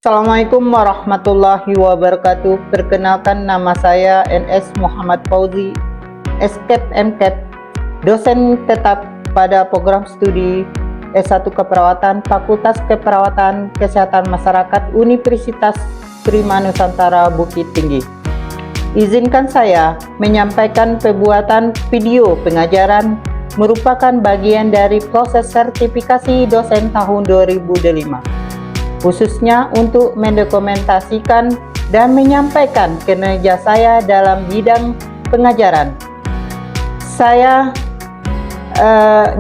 Assalamualaikum warahmatullahi wabarakatuh. Perkenalkan, nama saya NS Muhammad Fauzi, SKET MKET, dosen tetap pada program studi S1 Keperawatan Fakultas Keperawatan Kesehatan Masyarakat Universitas Prima Nusantara Bukit Tinggi. Izinkan saya menyampaikan pembuatan video pengajaran merupakan bagian dari proses sertifikasi dosen tahun 2005. Khususnya untuk mendokumentasikan dan menyampaikan kinerja saya dalam bidang pengajaran. Saya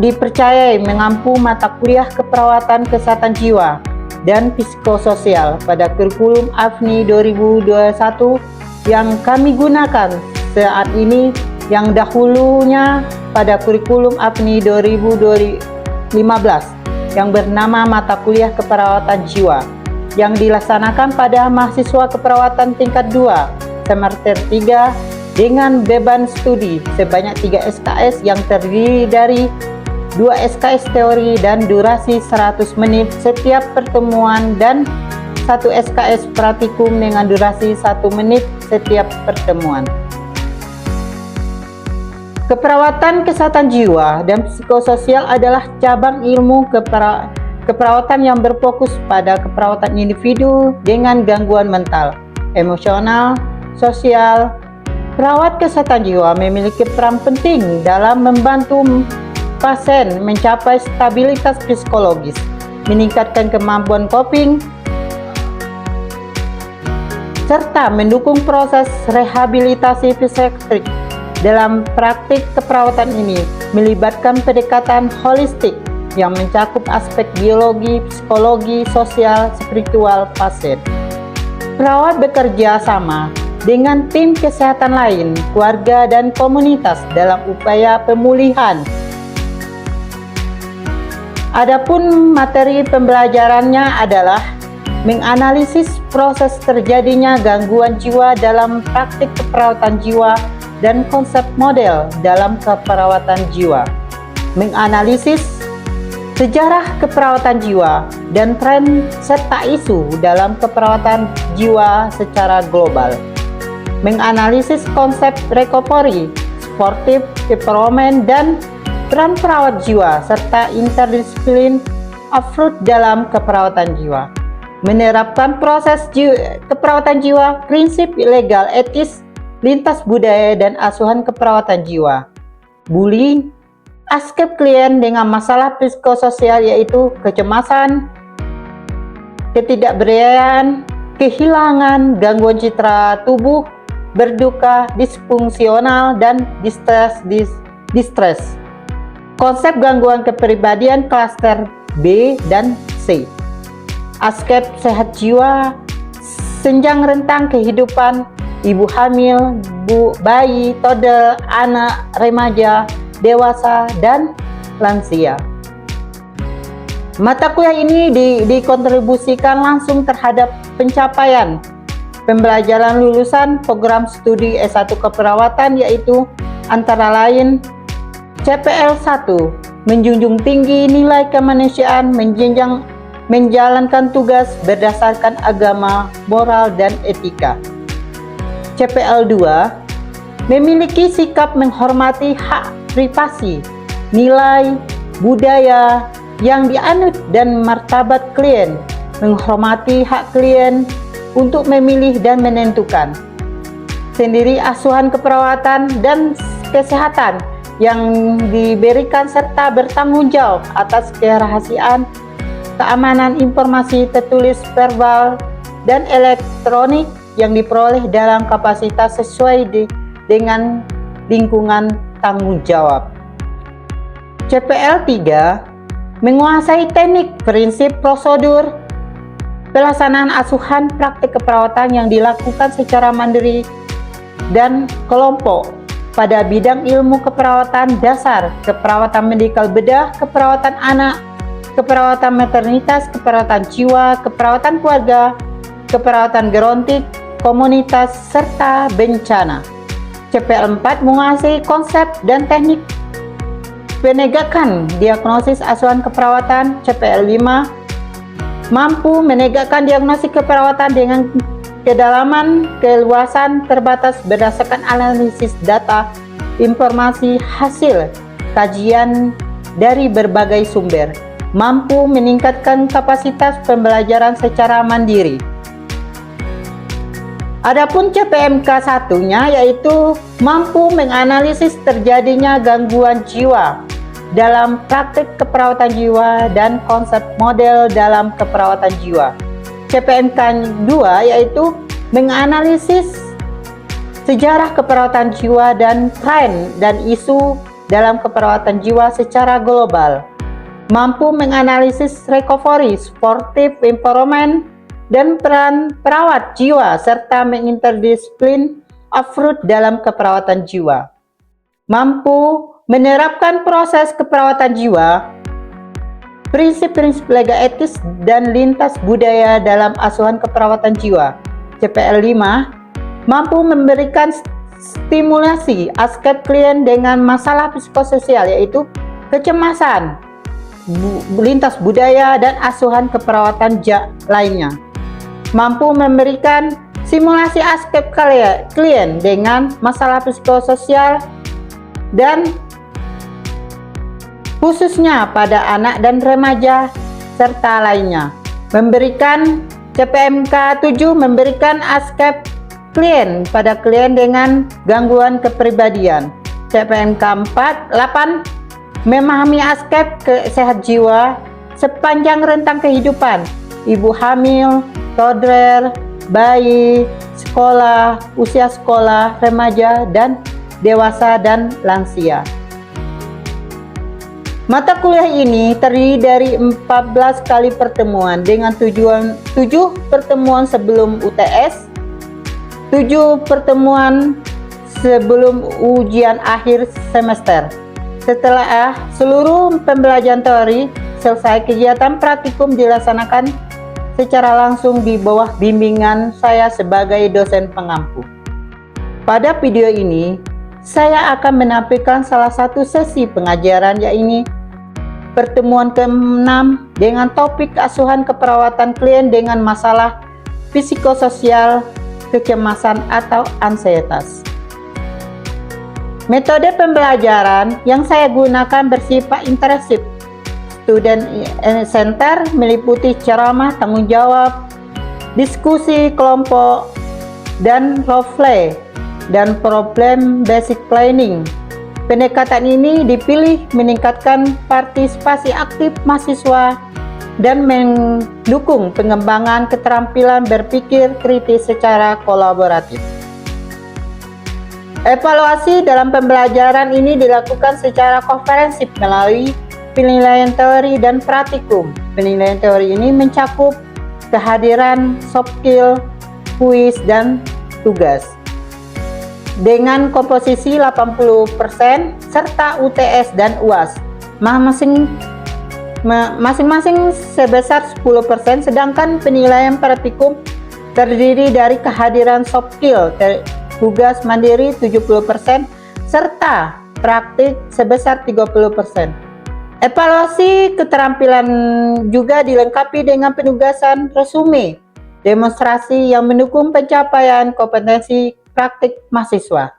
dipercayai mengampu mata kuliah keperawatan kesehatan jiwa dan psikososial pada kurikulum AFNI 2021 yang kami gunakan saat ini, yang dahulunya pada kurikulum AFNI 2015 yang bernama mata kuliah keperawatan jiwa yang dilaksanakan pada mahasiswa keperawatan tingkat 2 semester 3 dengan beban studi sebanyak 3 SKS yang terdiri dari 2 SKS teori dan durasi 100 menit setiap pertemuan dan 1 SKS praktikum dengan durasi 1 menit setiap pertemuan. Keperawatan kesehatan jiwa dan psikososial adalah cabang ilmu keperawatan yang berfokus pada keperawatan individu dengan gangguan mental, emosional, sosial. Perawat kesehatan jiwa memiliki peran penting dalam membantu pasien mencapai stabilitas psikologis, meningkatkan kemampuan coping, serta mendukung proses rehabilitasi psikiatrik. Dalam praktik keperawatan ini melibatkan pendekatan holistik yang mencakup aspek biologi, psikologi, sosial, spiritual pasien. Perawat bekerja sama dengan tim kesehatan lain, keluarga, dan komunitas dalam upaya pemulihan. Adapun materi pembelajarannya adalah menganalisis proses terjadinya gangguan jiwa dalam praktik keperawatan jiwa dan konsep model dalam keperawatan jiwa, menganalisis sejarah keperawatan jiwa dan tren serta isu dalam keperawatan jiwa secara global, menganalisis konsep recovery, sportif, empowerment, dan peran perawat jiwa serta interdisiplin approach dalam keperawatan jiwa, menerapkan proses keperawatan jiwa, prinsip legal etis, lintas budaya, dan asuhan keperawatan jiwa. Bullying, aspek klien dengan masalah psikososial yaitu kecemasan, ketidakberdayaan, kehilangan, gangguan citra tubuh, berduka, disfungsional, dan distres. Konsep gangguan kepribadian klaster B dan C. Aspek sehat jiwa, senjang rentang kehidupan, ibu hamil, bayi, toddler, anak, remaja, dewasa, dan lansia. Mata kuliah ini dikontribusikan langsung terhadap pencapaian pembelajaran lulusan program studi S1 Keperawatan, yaitu antara lain CPL 1, menjunjung tinggi nilai kemanusiaan, menjalankan tugas berdasarkan agama, moral, dan etika. CPL 2, memiliki sikap menghormati hak privasi, nilai budaya yang dianut dan martabat klien, menghormati hak klien untuk memilih dan menentukan sendiri asuhan keperawatan dan kesehatan yang diberikan serta bertanggung jawab atas kerahasiaan, keamanan informasi tertulis, verbal, dan elektronik yang diperoleh dalam kapasitas sesuai dengan lingkungan tanggung jawab. CPL 3, menguasai teknik, prinsip, prosedur, pelaksanaan asuhan praktik keperawatan yang dilakukan secara mandiri dan kelompok pada bidang ilmu keperawatan dasar, keperawatan medikal bedah, keperawatan anak, keperawatan maternitas, keperawatan jiwa, keperawatan keluarga, keperawatan gerontik, komunitas, serta bencana. CPL 4 menguasai konsep dan teknik penegakan diagnosis asuhan keperawatan CPL 5 mampu menegakkan diagnosis keperawatan dengan kedalaman, keluasan, terbatas berdasarkan analisis data, informasi hasil kajian dari berbagai sumber, mampu meningkatkan kapasitas pembelajaran secara mandiri. Adapun CPMK satunya yaitu mampu menganalisis terjadinya gangguan jiwa dalam praktik keperawatan jiwa dan konsep model dalam keperawatan jiwa. CPMK 2 yaitu menganalisis sejarah keperawatan jiwa dan tren dan isu dalam keperawatan jiwa secara global, mampu menganalisis recovery, supportive environment, dan peran perawat jiwa serta menginterdisiplin approach dalam keperawatan jiwa, mampu menerapkan proses keperawatan jiwa, prinsip-prinsip lega etis dan lintas budaya dalam asuhan keperawatan jiwa. CPL 5 mampu memberikan stimulasi aspek klien dengan masalah psikososial yaitu kecemasan, lintas budaya, dan asuhan keperawatan lainnya. Mampu memberikan simulasi aspek klien dengan masalah psikososial dan khususnya pada anak dan remaja serta lainnya. Memberikan CPMK 7 memberikan aspek klien pada klien dengan gangguan kepribadian. CPMK 8 memahami aspek kesehatan jiwa sepanjang rentang kehidupan ibu hamil, toddler, bayi, sekolah, usia sekolah, remaja, dan dewasa dan lansia. Mata kuliah ini terdiri dari 14 kali pertemuan dengan 7 pertemuan sebelum UTS, 7 pertemuan sebelum ujian akhir semester. Setelah seluruh pembelajaran teori selesai, kegiatan praktikum dilaksanakan secara langsung di bawah bimbingan saya sebagai dosen pengampu. Pada video ini, saya akan menampilkan salah satu sesi pengajaran yaitu pertemuan ke-6 dengan topik asuhan keperawatan klien dengan masalah psikososial, kecemasan atau ansietas. Metode pembelajaran yang saya gunakan bersifat interaktif. Student Center meliputi ceramah, tanggung jawab, diskusi kelompok, dan role play, dan problem basic planning. Pendekatan ini dipilih meningkatkan partisipasi aktif mahasiswa dan mendukung pengembangan keterampilan berpikir kritis secara kolaboratif. Evaluasi dalam pembelajaran ini dilakukan secara komprehensif melalui penilaian teori dan praktikum. Penilaian teori ini mencakup kehadiran soft skill, kuis, dan tugas. Dengan komposisi 80% serta UTS dan UAS, masing-masing sebesar 10%, sedangkan penilaian praktikum terdiri dari kehadiran soft skill, tugas mandiri 70%, serta praktik sebesar 30%. Evaluasi keterampilan juga dilengkapi dengan penugasan resume, demonstrasi yang mendukung pencapaian kompetensi praktik mahasiswa.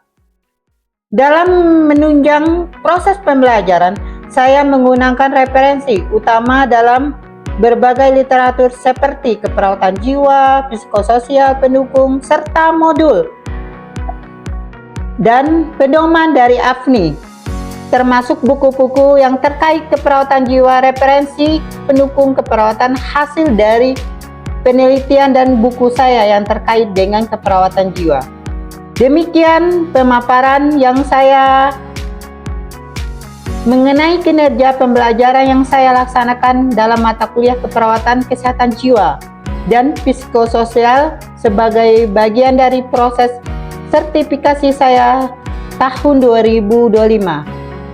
Dalam menunjang proses pembelajaran, saya menggunakan referensi utama dalam berbagai literatur seperti keperawatan jiwa, psikososial pendukung, serta modul dan pedoman dari AFNI, termasuk buku-buku yang terkait keperawatan jiwa, referensi pendukung keperawatan hasil dari penelitian, dan buku saya yang terkait dengan keperawatan jiwa. Demikian pemaparan yang saya mengenai kinerja pembelajaran yang saya laksanakan dalam mata kuliah keperawatan kesehatan jiwa dan psikososial sebagai bagian dari proses sertifikasi saya tahun 2025.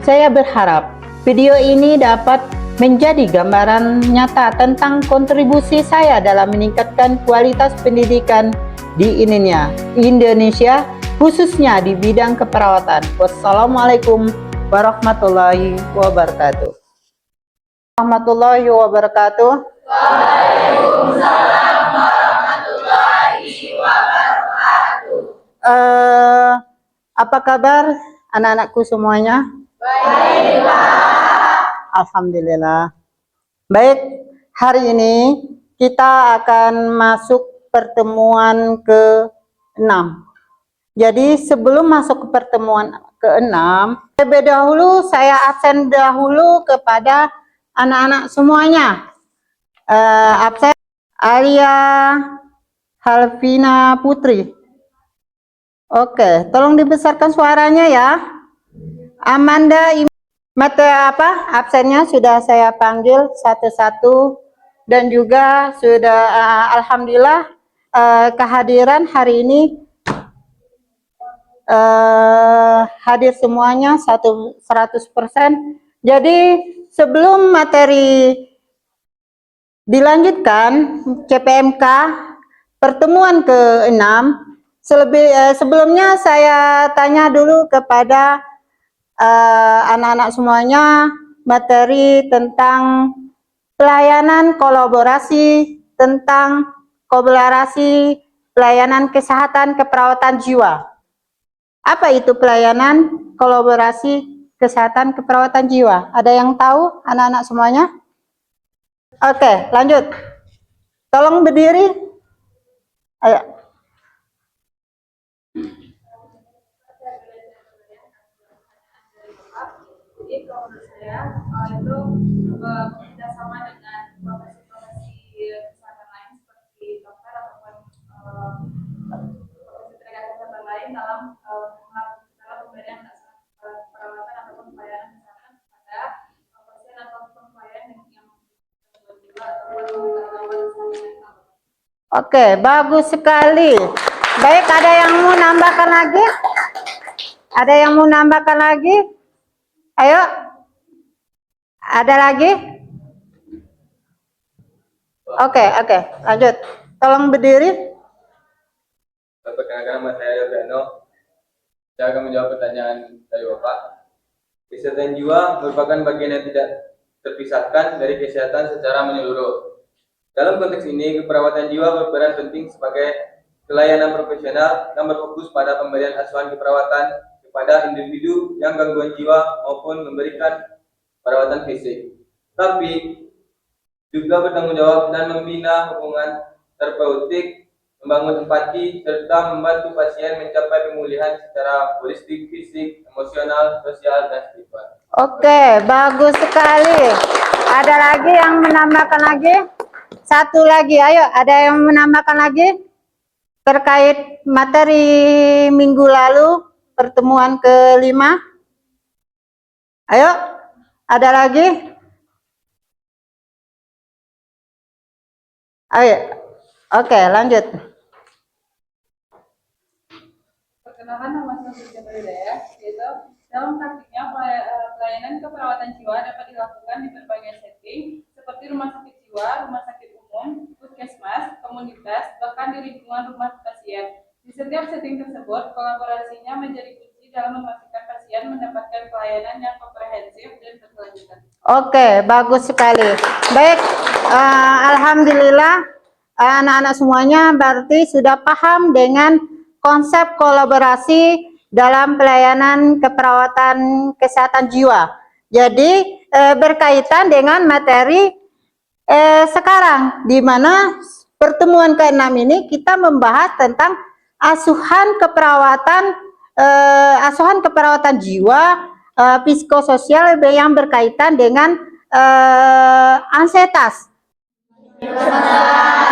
Saya berharap video ini dapat menjadi gambaran nyata tentang kontribusi saya dalam meningkatkan kualitas pendidikan di Indonesia, khususnya di bidang keperawatan. Wassalamualaikum warahmatullahi wabarakatuh. Warahmatullahi wabarakatuh. Waalaikumsalam warahmatullahi wabarakatuh. Apa kabar anak-anakku semuanya? Baik, Pak. Alhamdulillah. Baik, hari ini kita akan masuk pertemuan ke-6. Jadi sebelum masuk ke pertemuan ke-6, terlebih dahulu saya absen dahulu kepada anak-anak semuanya. Absen Alia Halvina Putri. Oke, tolong dibesarkan suaranya ya. Amanda absennya sudah saya panggil satu-satu dan juga sudah alhamdulillah kehadiran hari ini hadir semuanya 100%. Jadi sebelum materi dilanjutkan CPMK pertemuan ke-6, sebelumnya saya tanya dulu kepada anak-anak semuanya materi tentang pelayanan kolaborasi, tentang kolaborasi pelayanan kesehatan keperawatan jiwa. Apa itu pelayanan kolaborasi kesehatan keperawatan jiwa? Ada yang tahu anak-anak semuanya? Oke, lanjut. Tolong berdiri. Ayo. Jadi kalau menurut saya itu bekerjasama dengan profesi-profesi kesehatan lain seperti dokter ataupun profesi tenaga kesehatan lain dalam pemberian perawatan ataupun pelayanan kesehatan kepada pasien ataupun klien yang gangguan jiwa ataupun Oke, bagus sekali. Baik, ada yang mau nambahkan lagi? Ada yang mau nambahkan lagi? Ayo. Ada lagi? Oke, lanjut. Tolong berdiri. Perkenalkan, nama saya Yogiano. Saya akan menjawab pertanyaan dari Bapak. Kesehatan jiwa merupakan bagian yang tidak terpisahkan dari kesehatan secara menyeluruh. Dalam konteks ini, keperawatan jiwa berperan penting sebagai pelayanan profesional yang berfokus pada pemberian asuhan keperawatan kepada individu yang gangguan jiwa maupun memberikan perawatan fisik. Tapi juga bertanggung jawab dan membina hubungan terapeutik, membangun empati, serta membantu pasien mencapai pemulihan secara holistik, fisik, emosional, sosial, dan spiritual. Oke, bagus sekali. Ada lagi yang menambahkan lagi? Satu lagi, ayo. Ada yang menambahkan lagi? Terkait materi minggu lalu, pertemuan ke-5. Ayo, ada lagi? Ayo. Oke, lanjut. Perkenalkan, nama saya Firza Baridaya, yaitu dalam praktiknya pelayanan keperawatan jiwa dapat dilakukan di berbagai setting seperti rumah sakit jiwa, rumah sakit umum, puskesmas, komunitas, bahkan di lingkungan rumah pasien. Di setiap setting tersebut, kolaborasinya menjadi kunci dalam memastikan pasien mendapatkan pelayanan yang komprehensif dan berkelanjutan. Oke, bagus sekali. Baik, alhamdulillah anak-anak semuanya berarti sudah paham dengan konsep kolaborasi dalam pelayanan keperawatan kesehatan jiwa. Jadi berkaitan dengan materi sekarang, di mana pertemuan ke-6 ini kita membahas tentang asuhan keperawatan jiwa, psikososial yang berkaitan dengan ansietas,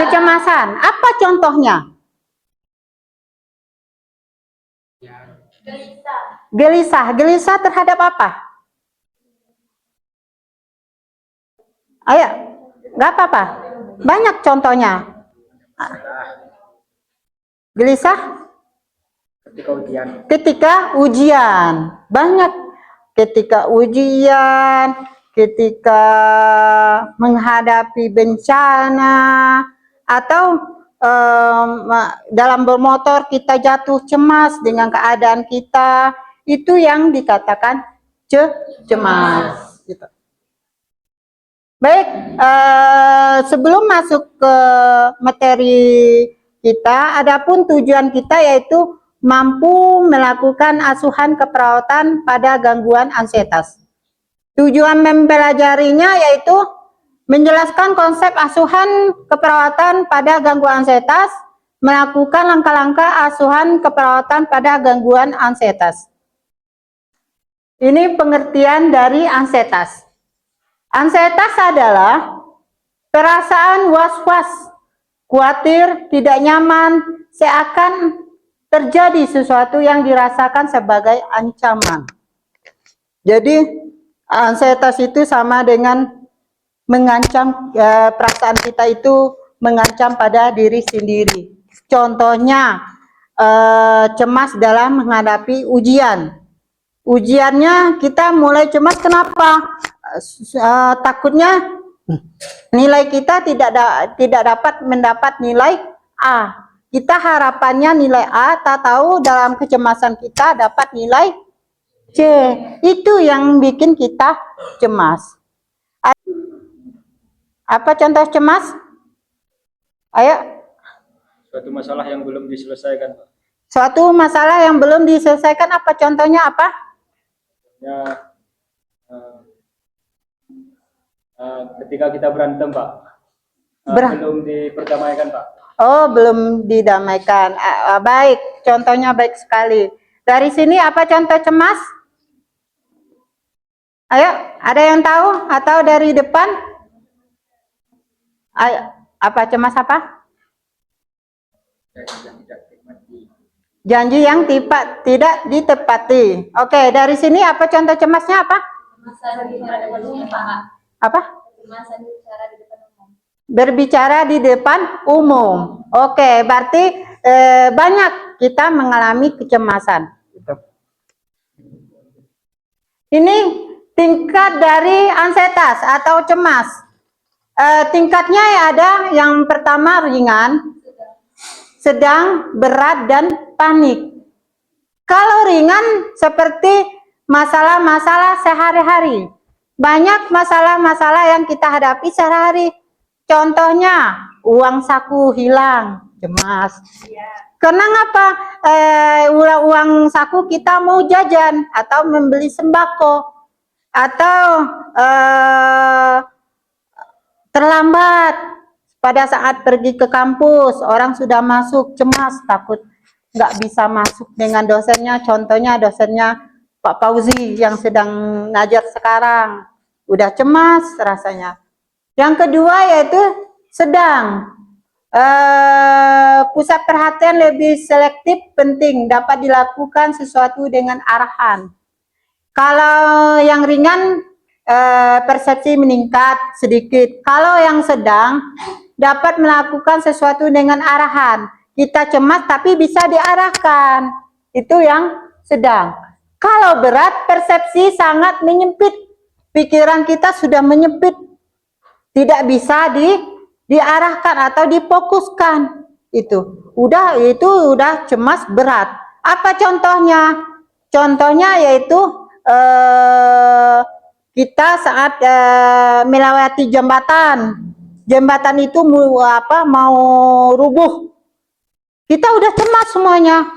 kecemasan. Apa contohnya? Gelisah terhadap apa? Ayo, nggak apa-apa. Banyak contohnya. Gelisah? Ketika ujian. Banyak. Ketika ujian, ketika menghadapi bencana, atau dalam bermotor kita jatuh cemas dengan keadaan kita, itu yang dikatakan cemas. Gitu. Baik, sebelum masuk ke materi kita, adapun tujuan kita yaitu mampu melakukan asuhan keperawatan pada gangguan ansietas. Tujuan mempelajarinya yaitu menjelaskan konsep asuhan keperawatan pada gangguan ansietas, melakukan langkah-langkah asuhan keperawatan pada gangguan ansietas. Ini pengertian dari ansietas. Ansietas adalah perasaan was-was, khawatir, tidak nyaman, seakan terjadi sesuatu yang dirasakan sebagai ancaman. Jadi ansietas itu sama dengan mengancam, perasaan kita itu mengancam pada diri sendiri. Contohnya cemas dalam menghadapi ujian. Ujiannya kita mulai cemas, kenapa? Takutnya nilai kita tidak dapat mendapat nilai A. Kita harapannya nilai A, tak tahu dalam kecemasan kita dapat nilai C. Itu yang bikin kita cemas. Apa contoh cemas? Ayo. Suatu masalah yang belum diselesaikan, Pak. Suatu masalah yang belum diselesaikan, apa contohnya apa? Ya, ketika kita berantem, Pak, belum diperdamaikan, Pak. Oh, belum didamaikan. Baik, contohnya baik sekali. Dari sini apa contoh cemas? Ayo, ada yang tahu atau dari depan? Ayo, apa cemas apa? Janji yang tidak ditepati. Oke, dari sini apa contoh cemasnya apa? Apa? Berbicara di depan umum. Oke, berarti banyak kita mengalami kecemasan. Ini tingkat dari ansietas atau cemas. Tingkatnya ada yang pertama ringan, sedang, berat, dan panik. Kalau ringan seperti masalah-masalah sehari-hari. Banyak masalah-masalah yang kita hadapi sehari-hari. Contohnya, uang saku hilang, cemas. Karena apa? Uang saku kita mau jajan atau membeli sembako. Atau terlambat pada saat pergi ke kampus, orang sudah masuk, cemas, takut nggak bisa masuk dengan dosennya. Contohnya dosennya Pak Fauzi yang sedang ngajar sekarang, udah cemas rasanya. Yang kedua yaitu sedang, pusat perhatian lebih selektif penting, dapat dilakukan sesuatu dengan arahan. Kalau yang ringan, persepsi meningkat sedikit. Kalau yang sedang, dapat melakukan sesuatu dengan arahan. Kita cemas tapi bisa diarahkan. Itu yang sedang. Kalau berat, persepsi sangat menyempit. Pikiran kita sudah menyempit. Tidak bisa diarahkan atau difokuskan. Itu udah cemas berat. Apa contohnya? Contohnya yaitu kita saat melewati jembatan. Jembatan itu mau rubuh. Kita udah cemas semuanya.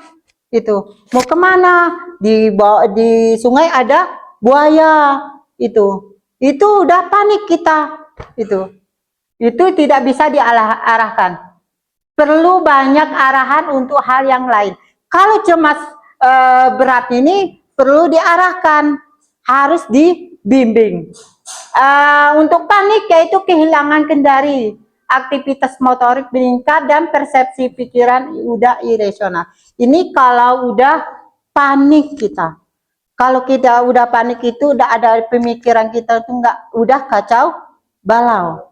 Itu mau kemana? Di sungai ada buaya. Itu udah panik kita. Itu tidak bisa diarahkan. Perlu banyak arahan untuk hal yang lain. Kalau cemas berat ini perlu diarahkan, harus dibimbing. Untuk panik yaitu kehilangan kendali, aktivitas motorik meningkat, dan persepsi pikiran udah irasional. Ini kalau udah panik kita. Kalau kita udah panik itu udah ada pemikiran kita itu udah kacau balau.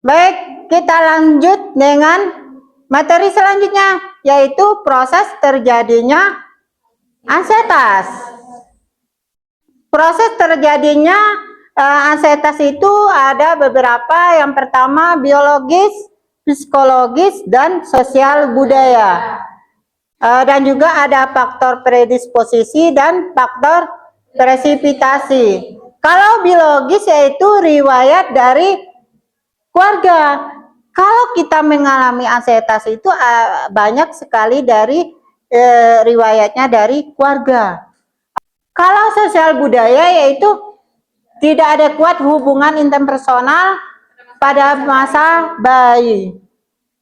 Baik, kita lanjut dengan materi selanjutnya, yaitu proses terjadinya ansietas. Proses terjadinya ansietas itu ada beberapa. Yang pertama biologis, psikologis, dan sosial budaya. Dan juga ada faktor predisposisi dan faktor presipitasi. Kalau biologis yaitu riwayat dari keluarga. Kalau kita mengalami ansietas itu banyak sekali dari riwayatnya dari keluarga. Kalau sosial budaya yaitu tidak ada kuat hubungan interpersonal pada masa bayi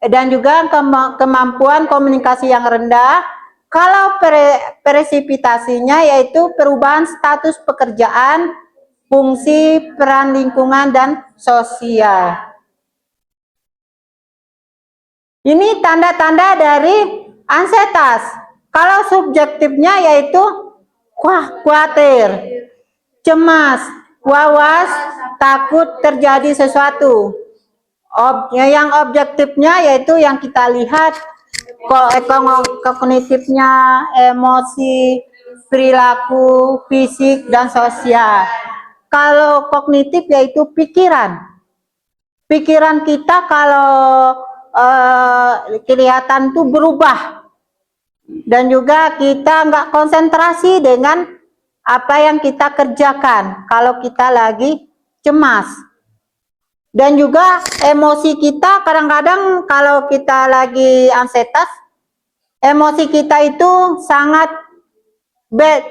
dan juga kemampuan komunikasi yang rendah. Kalau presipitasinya yaitu perubahan status pekerjaan, fungsi, peran lingkungan, dan sosial. Ini tanda-tanda dari ansietas. Kalau subjektifnya yaitu khawatir, cemas, was-was, takut terjadi sesuatu. Yang objektifnya yaitu yang kita lihat, kognitifnya, emosi, perilaku, fisik, dan sosial. Kalau kognitif yaitu pikiran. Pikiran kita kalau kelihatan tuh berubah. Dan juga kita nggak konsentrasi dengan apa yang kita kerjakan kalau kita lagi cemas. Dan juga emosi kita kadang-kadang kalau kita lagi ansietas, emosi kita itu sangat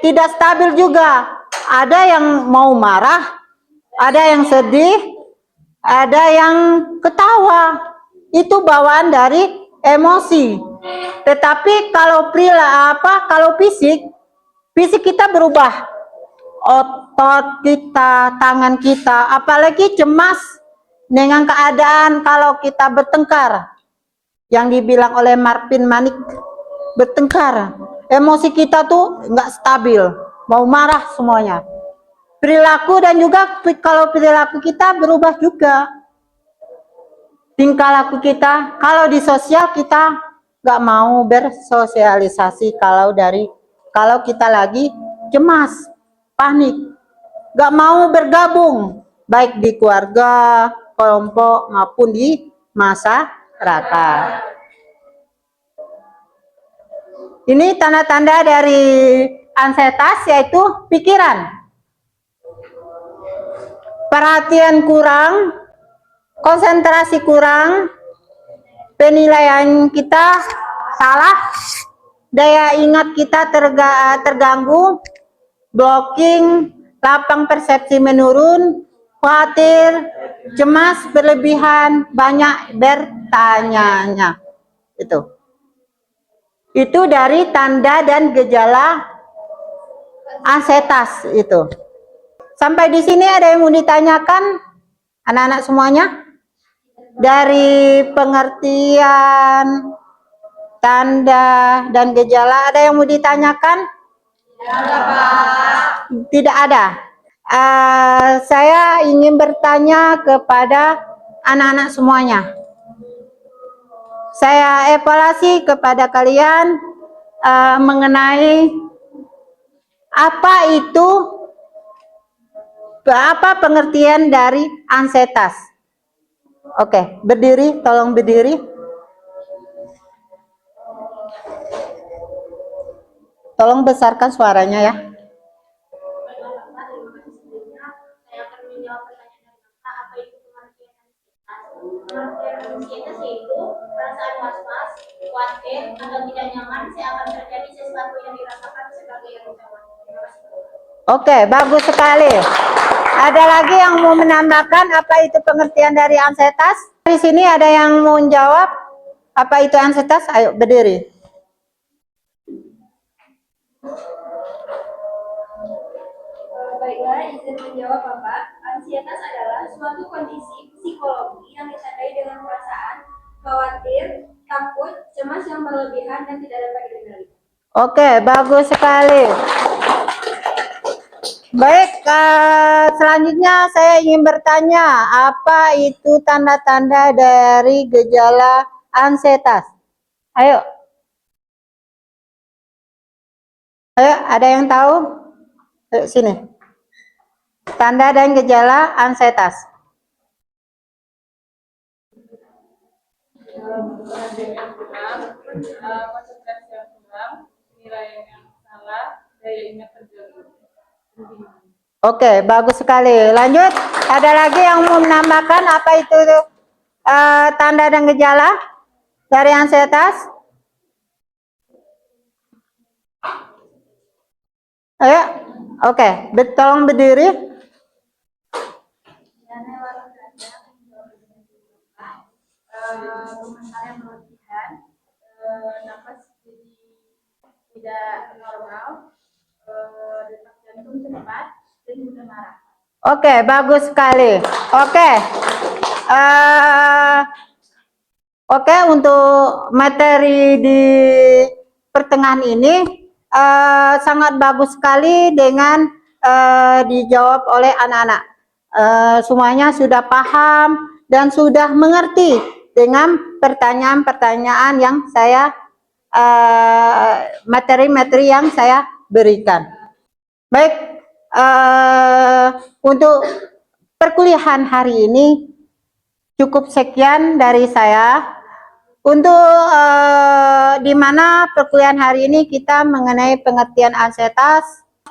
tidak stabil juga. Ada yang mau marah, ada yang sedih, ada yang ketawa. Itu bawaan dari emosi. Tetapi kalau kalau fisik kita berubah. Otot kita, tangan kita, apalagi cemas dengan keadaan kalau kita bertengkar, yang dibilang oleh Marvin Manik, bertengkar, emosi kita tuh nggak stabil, mau marah semuanya. Perilaku dan juga kalau perilaku kita berubah juga, tingkah laku kita. Kalau di sosial kita nggak mau bersosialisasi kalau kita lagi cemas, panik, nggak mau bergabung baik di keluarga, kelompok maupun di masyarakat. Ini tanda-tanda dari ansietas yaitu pikiran, perhatian kurang, konsentrasi kurang, penilaian kita salah, daya ingat kita terganggu, blocking, lapang persepsi menurun, khawatir, cemas berlebihan, banyak bertanya-nya. Itu dari tanda dan gejala ansietas itu. Sampai di sini ada yang mau ditanyakan anak-anak semuanya? Dari pengertian tanda dan gejala ada yang mau ditanyakan? Tidak ada. Saya ingin bertanya kepada anak-anak semuanya. Saya evaluasi kepada kalian mengenai apa pengertian dari ansietas. Oke, berdiri, tolong berdiri. Tolong besarkan suaranya ya. Ansietas yaitu perasaan was-was, khawatir, atau tidak nyaman seakan terjadi sesuatu yang dirasakan sebagai ancaman. Oke, bagus sekali. Ada lagi yang mau menambahkan apa itu pengertian dari ansietas? Di sini ada yang mau menjawab apa itu ansietas? Ayo berdiri. Baiklah, izin menjawab Bapak. Ansietas adalah suatu kondisi psikologi yang ditandai dengan perasaan khawatir, takut, cemas yang berlebihan dan tidak dapat dikendalikan. Oke, bagus sekali. Baik, selanjutnya saya ingin bertanya, apa itu tanda-tanda dari gejala ansietas? Ayo. Ayo, ada yang tahu? Ayo sini. Tanda dan gejala ansietas. Perhatian yang kurang, konsentrasi yang kurang, penilaian yang salah, daya ingat terganggu. Oke, bagus sekali. Lanjut, ada lagi yang mau menambahkan apa itu tanda dan gejala dari ansietas? Ayo, oke, tolong berdiri. Pemasaran berlebihan, nafas jadi tidak normal, detak jantung cepat, dan mudah marah. Oke, bagus sekali. Oke. Oke, untuk materi di pertengahan ini sangat bagus sekali dengan dijawab oleh anak-anak. Semuanya sudah paham dan sudah mengerti dengan pertanyaan-pertanyaan yang saya materi-materi yang saya berikan. Baik, untuk perkuliahan hari ini cukup sekian dari saya. Untuk di mana perkuliahan hari ini kita mengenai pengertian ansietas,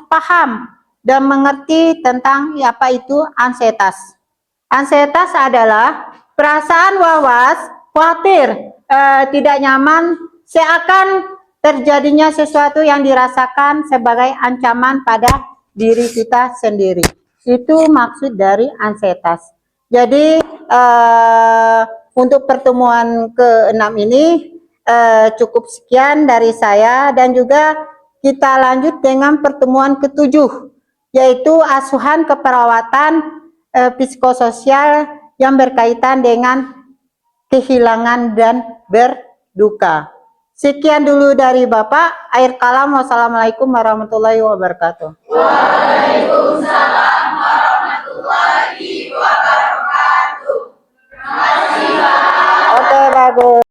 paham dan mengerti tentang apa itu ansietas. Ansietas adalah perasaan was-was, khawatir, tidak nyaman seakan terjadinya sesuatu yang dirasakan sebagai ancaman pada diri kita sendiri. Itu maksud dari ansietas. Jadi untuk pertemuan ke-6 ini cukup sekian dari saya, dan juga kita lanjut dengan pertemuan ke-7, yaitu asuhan keperawatan psikososial yang berkaitan dengan kehilangan dan berduka. Sekian dulu dari Bapak. Akhir kalam, wassalamualaikum warahmatullahi wabarakatuh. Waalaikumsalam warahmatullahi wabarakatuh. Terima kasih, Pak. Oke, bagus.